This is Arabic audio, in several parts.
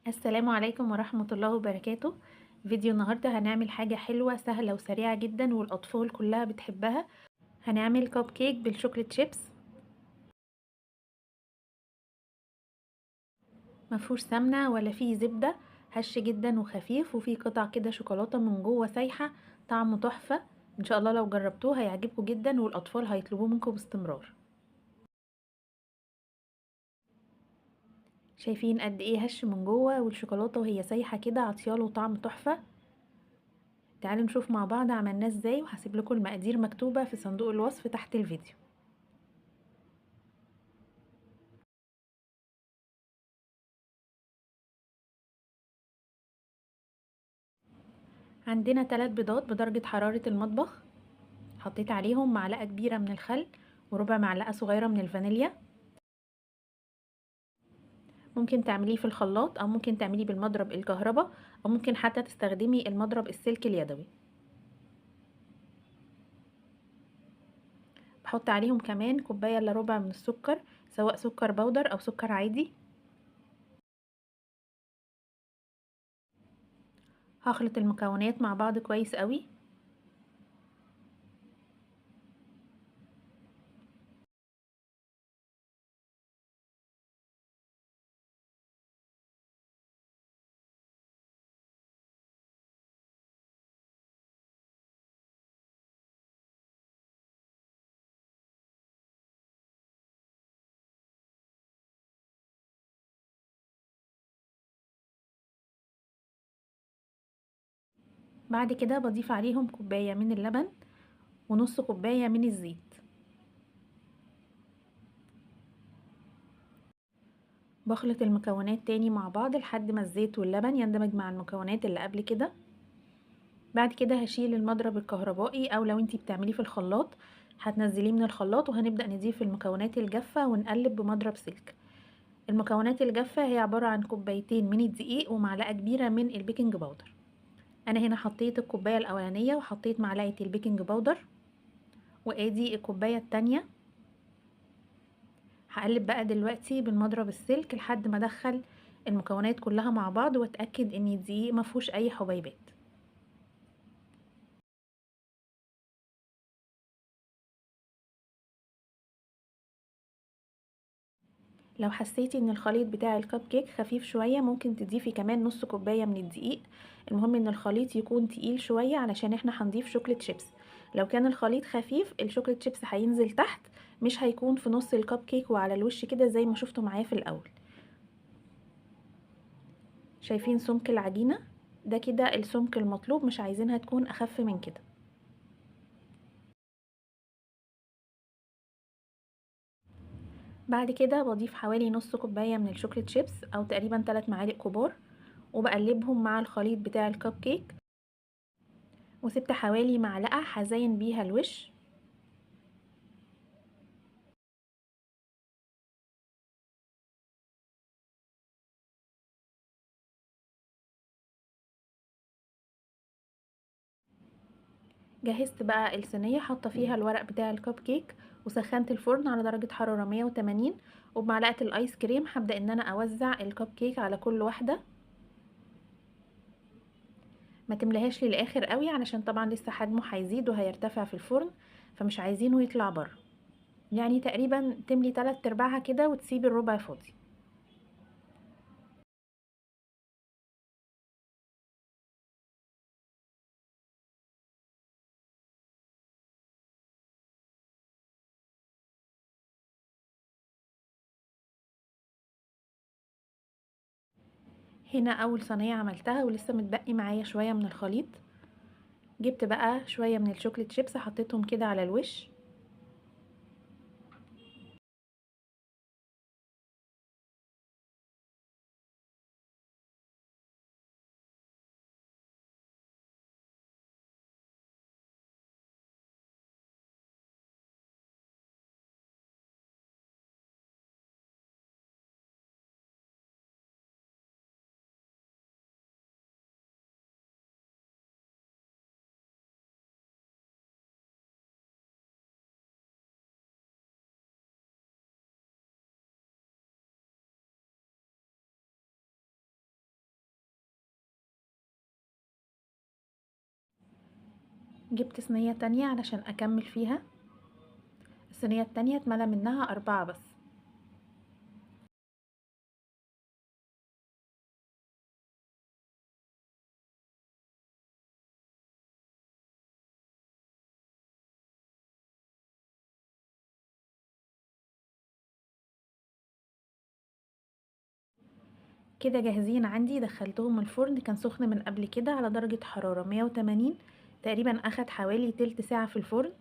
السلام عليكم ورحمة الله وبركاته. فيديو النهاردة هنعمل حاجة حلوة سهلة وسريعة جدا والأطفال كلها بتحبها. هنعمل كوب كيك بالشوكليت شيبس. مفهوش سمنة ولا فيه زبدة، هش جدا وخفيف وفيه قطع كده شوكولاتة من جوه سايحة. طعمه تحفة. ان شاء الله لو جربتوه هيعجبكم جدا والاطفال هيطلبوه منكم باستمرار. شايفين قد ايه هش من جوه والشوكولاتة وهي سايحة كده عطياله طعم تحفة. تعالوا نشوف مع بعض عملناه ازاي، وهسيب لكم المقادير مكتوبة في صندوق الوصف تحت الفيديو. عندنا 3 بيضات بدرجة حرارة المطبخ. حطيت عليهم معلقة كبيرة من الخل وربع معلقة صغيرة من الفانيليا. ممكن تعمليه في الخلاط او ممكن تعمليه بالمضرب الكهرباء، او ممكن حتى تستخدمي المضرب السلك اليدوي. بحط عليهم كمان كوباية الا ربع من السكر، سواء سكر بودر او سكر عادي. هخلط المكونات مع بعض كويس قوي. بعد كده بضيف عليهم كوباية من اللبن ونص كوباية من الزيت. بخلط المكونات تاني مع بعض لحد ما الزيت واللبن يندمج مع المكونات اللي قبل كده. بعد كده هشيل المضرب الكهربائي، او لو انتي بتعمليه في الخلاط هتنزليه من الخلاط، وهنبدأ نضيف المكونات الجافة ونقلب بمضرب سلك. المكونات الجافة هي عبارة عن كوبايتين من الدقيق ومعلقة كبيرة من البيكنج باودر. انا هنا حطيت الكوباية الاولانية وحطيت معلقة البيكنج باودر، وادي الكوباية التانية. هقلب بقى دلوقتي بالمضرب السلك لحد ما ادخل المكونات كلها مع بعض واتأكد ان الدقيق مفهوش اي حبيبات. لو حسيتي ان الخليط بتاع الكب كيك خفيف شوية ممكن تضيفي كمان نص كوباية من الدقيق. المهم ان الخليط يكون تقيل شوية علشان احنا هنضيف شوكليت شيبس. لو كان الخليط خفيف الشوكليت شيبس هينزل تحت، مش هيكون في نص الكب كيك وعلى الوش كده زي ما شفتوا معايا في الاول. شايفين سمك العجينة؟ ده كده السمك المطلوب، مش عايزينها تكون اخف من كده. بعد كده بضيف حوالي نص كوباية من الشوكليت شيبس او تقريبا 3 معالق كبار، وبقلبهم مع الخليط بتاع الكب كيك، وسبت حوالي معلقة هزين بيها الوش. جهزت بقى الصينية حاطة فيها الورق بتاع الكب كيك، وسخنت الفرن على درجة حرارة 180، وبمعلقة الايس كريم هبدأ ان انا اوزع الكب كيك على كل واحدة. ما تملهاش للاخر قوي علشان طبعا لسه حجمه هيزيد وهيرتفع في الفرن، فمش عايزينه يطلع بره. يعني تقريبا تملي 3 ارباعها كده وتسيبي الربع فاضي. هنا اول صينية عملتها ولسه متبقي معايا شوية من الخليط. جبت بقى شوية من الشوكليت شيبس حطيتهم كده على الوش. جبت صينية تانية علشان اكمل فيها. الصينية التانية اتملى منها 4 بس. كده جاهزين عندي. دخلتهم الفرن، كان سخن من قبل كده على درجة حرارة 180 تقريبا. اخد حوالي تلت ساعة في الفرن.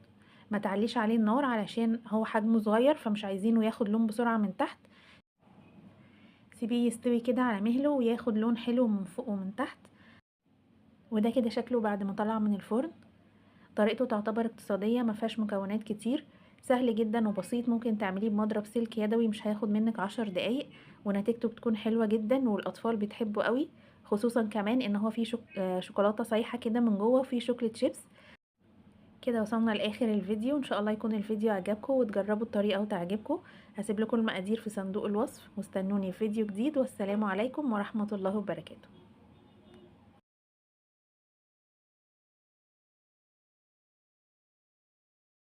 ما تعليش عليه النار علشان هو حجمه صغير، فمش عايزينه ياخد لون بسرعة من تحت. سيبيه يستوي كده على مهله وياخد لون حلو من فوق ومن تحت. وده كده شكله بعد ما طلع من الفرن. طريقته تعتبر اقتصادية، ما فيهاش مكونات كتير، سهل جدا وبسيط. ممكن تعمليه بمضرب سلك يدوي، مش هياخد منك 10 دقايق، ونتيجته بتكون حلوة جدا والاطفال بتحبه قوي. خصوصا كمان ان هو فيه شوكولاتة سايحة كده من جوه، وفيه شوكليت شيبس. كده وصلنا لاخر الفيديو. ان شاء الله يكون الفيديو عجبكم وتجربوا الطريقة وتعجبكم. هسيب لكم المقادير في صندوق الوصف، واستنوني في فيديو جديد. والسلام عليكم ورحمة الله وبركاته.